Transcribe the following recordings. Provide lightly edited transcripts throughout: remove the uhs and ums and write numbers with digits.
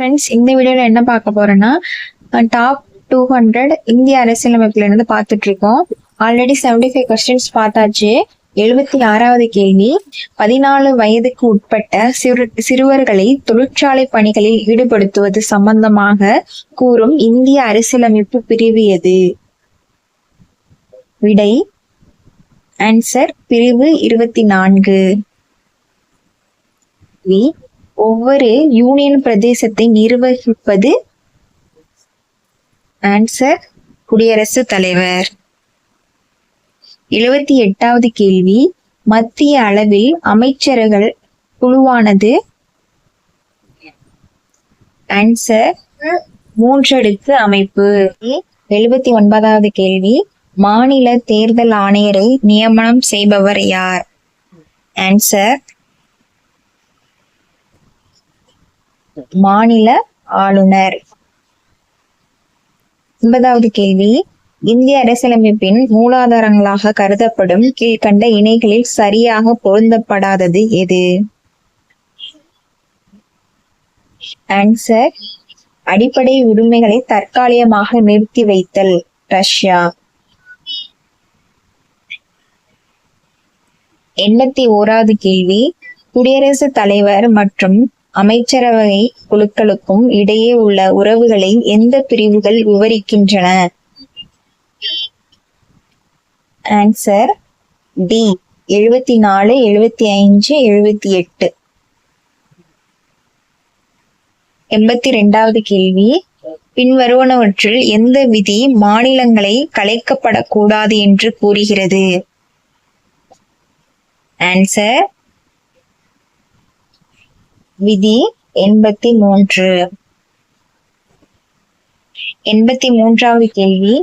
Friends, இந்த வீடியோவில் என்ன பார்க்க போறோம்னா டாப் 200 இந்திய அரசியலமைப்புல இருந்து பார்த்துட்டு இருக்கோம். ஆல்ரெடி 75 கொஸ்டின்ஸ் பார்த்தாச்சு. 76வது கேள்வி, 14 வயதுக்கு உட்பட்ட சிறுவர்களை தொழிற்சாலை பணிகளில் ஈடுபடுத்துவது சம்பந்தமாக கூறும் இந்திய அரசியலமைப்பு பிரிவு எது? விடை ஆன்சர் பிரிவு 24. ஒவ்வொரு யூனியன் பிரதேசத்தை நிர்வகிப்பது ஆன்சர் குடியரசுத் தலைவர். 78வது கேள்வி, மத்திய அளவில் அமைச்சர்கள் குழுவானது ஆன்சர் 3 அடுக்கு அமைப்பு. 79வது கேள்வி, மாநில தேர்தல் ஆணையரை நியமனம் செய்பவர் யார்? ஆன்சர் மாநில ஆளுநர். 80வது கேள்வி, இந்திய அரசியலமைப்பின் மூலாதாரங்களாக கருதப்படும் கீழ்கண்ட இணைகளில் சரியாக பொருந்தப்படாதது எது? ஆன்சர் அடிப்படை உரிமைகளை தற்காலிகமாக நிறுத்தி வைத்தல், ரஷ்யா. 81வது கேள்வி, குடியரசுத் தலைவர் மற்றும் அமைச்சரவை குழுக்களுக்கும் இடையே உள்ள உறவுகளை எந்த பிரிவுகள் விவரிக்கின்றன? Answer D 74, 75, 78. 82வது கேள்வி, பின்வருவனவற்றில் எந்த விதி மாநிலங்களை கலைக்கப்படக்கூடாது என்று கூறுகிறது? ஆன்சர் விதி 83. 83வது கேள்வி,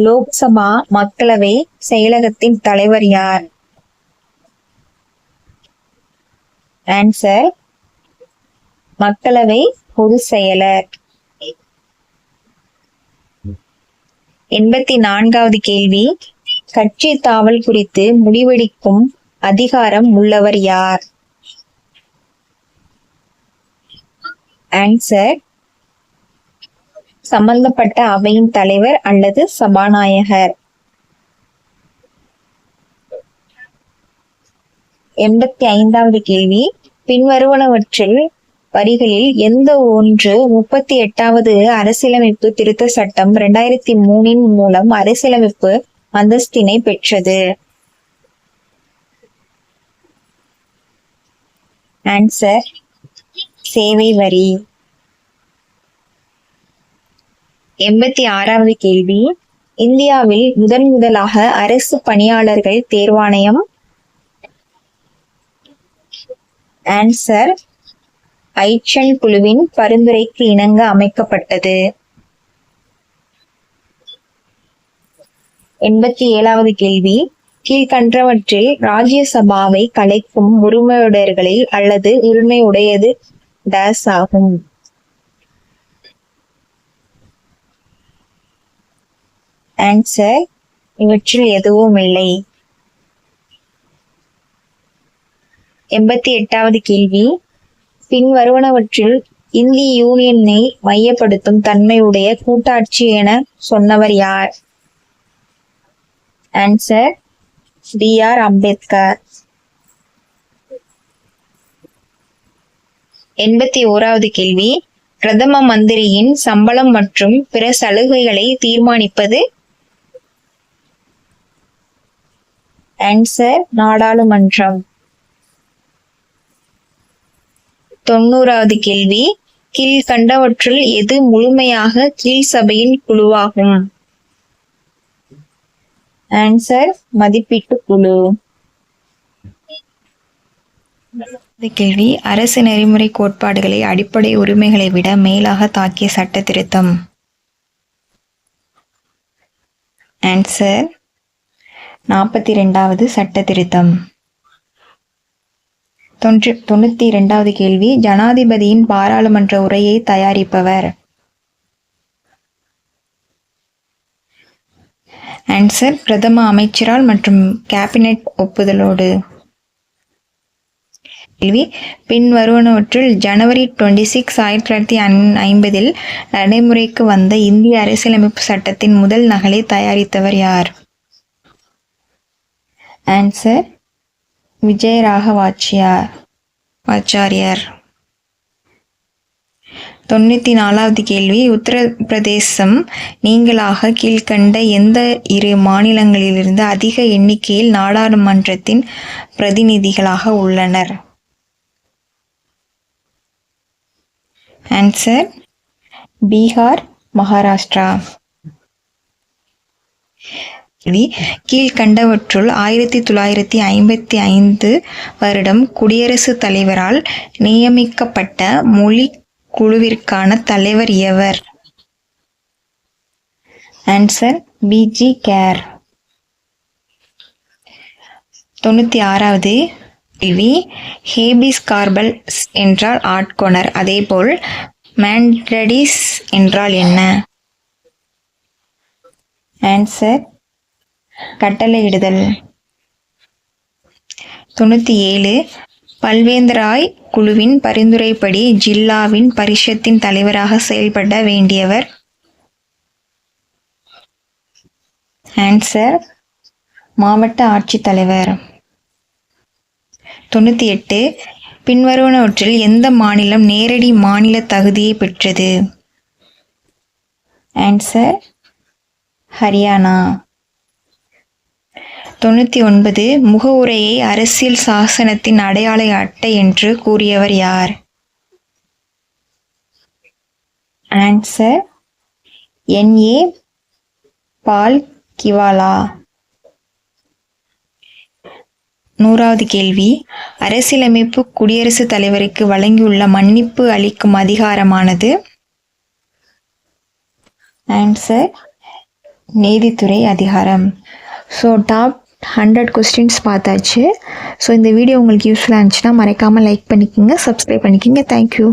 லோக்சபா மக்களவை செயலகத்தின் தலைவர் யார்? ஆன்சர் மக்களவை பொதுச் செயலர். 84வது கேள்வி, கட்சி தாவல் குறித்து முடிவெடுக்கும் அதிகாரம் உள்ளவர் யார்? ஆன்சர் சம்பந்தப்பட்ட அவையின் தலைவர் அல்லது சபாநாயகர். 85வது கேள்வி, பின்வருவனவற்றில் வரிகளில் எந்த ஒன்று 38வது அரசியலமைப்பு திருத்த சட்டம் 2003 மூலம் அரசியலமைப்பு அந்தஸ்தினை பெற்றது? ஆன்சர் சேவை வரி. 86வது கேள்வி, இந்தியாவில் முதலாக அரசு பணியாளர்கள் தேர்வாணையம்? ஆன்சர் ஐச்சன் குழுவின் பரிந்துரைக்கு இணங்க அமைக்கப்பட்டது. 87வது கேள்வி, கீழ்கண்டவற்றில் ராஜ்யசபாவை கலைக்கும் உரிமையுடையவர்களை அல்லது உரிமையுடையது டேஸ் ஆகும்? ஆன்சர் இவற்றில் எதுவும் இல்லை. 88வது கேள்வி, பின்வருவனவற்றில் இந்திய யூனியனை மையப்படுத்தும் தன்மையுடைய கூட்டாட்சி என சொன்னவர் யார்? Answer B.R. அம்பேத்கர். 81வது கேள்வி, பிரதம மந்திரியின் சம்பளம் மற்றும் பிற சலுகைகளை தீர்மானிப்பது? ஆன்சர் நாடாளுமன்றம். 90வது கேள்வி, கீழ்கண்டவற்றுள் எது முழுமையாக கீழ் சபையின் குழுவாகும்? ஆன்சர் மதிப்பீட்டு குழு. கேள்வி, அரசு நெறிமுறை கோட்பாடுகளை அடிப்படை உரிமைகளை விட மேலாக தாக்கிய சட்ட திருத்தம்? ஆன்சர் 42வது சட்ட திருத்தம். 92வது கேள்வி, ஜனாதிபதியின் பாராளுமன்ற உரையை தயாரிப்பவர்? ஆன்சர் பிரதம அமைச்சரால் மற்றும் கேபினெட் ஒப்புதலோடு. கேள்வி பின்வருவனவற்றுள் ஜனவரி 26, 1950 நடைமுறைக்கு வந்த இந்திய அரசியலமைப்பு சட்டத்தின் முதல் நகலை தயாரித்தவர் யார்? ஆன்சர் விஜயராகவாச்சாரியர். 94வது கேள்வி உத்தரப்பிரதேசம் நீங்களாக கீழ்க்கண்ட எந்த இரு மாநிலங்களிலிருந்து அதிக எண்ணிக்கையில் நாடாளுமன்றத்தின் பிரதிநிதிகளாக உள்ளனர்? ஆன்சர் பீகார், மகாராஷ்டிரா. கீழ்கண்டவற்றுள் 1955 வருடம் குடியரசுத் தலைவரால் நியமிக்கப்பட்ட மொழி குழுவிற்கான தலைவர் எவர்? Answer B G Kher. 96வது கேள்வி ஹேபிஸ் கார்பஸ் என்றால் ஆட்கொணர், அதேபோல் மேண்டடிஸ் என்றால் என்ன? ஆன்சர் கட்டளையிடுதல். 97 பல்வேந்தராய் குழுவின் பரிந்துரைப்படி ஜில்லாவின் பரிஷத்தின் தலைவராக செயல்பட வேண்டியவர்? ஆன்சர் மாவட்ட ஆட்சித்தலைவர். 98 பின்வருவனவற்றில் எந்த மாநிலம் நேரடி மாநில தகுதியை பெற்றது? ஆன்சர் ஹரியானா. 99 முகவுரையை அரசியல் சாசனத்தின் அடையாள அட்டை என்று கூறியவர் யார்? ஆன்சர் NA பால் கிவாலா. 100வது கேள்வி அரசியலமைப்பு குடியரசுத் தலைவருக்கு வழங்கியுள்ள மன்னிப்பு அளிக்கும் அதிகாரமானது? ஆன்சர் நீதித்துறை அதிகாரம். ஸோ டாப் 100 கொஸ்டின்ஸ் பார்த்தாச்சு. ஸோ இந்த வீடியோ உங்களுக்கு யூஸ்ஃபுல்லாக இருந்துச்சுன்னா மறக்காமல் லைக் பண்ணிக்கோங்க, சப்ஸ்கிரைப் பண்ணிக்கோங்க. தேங்க்யூ.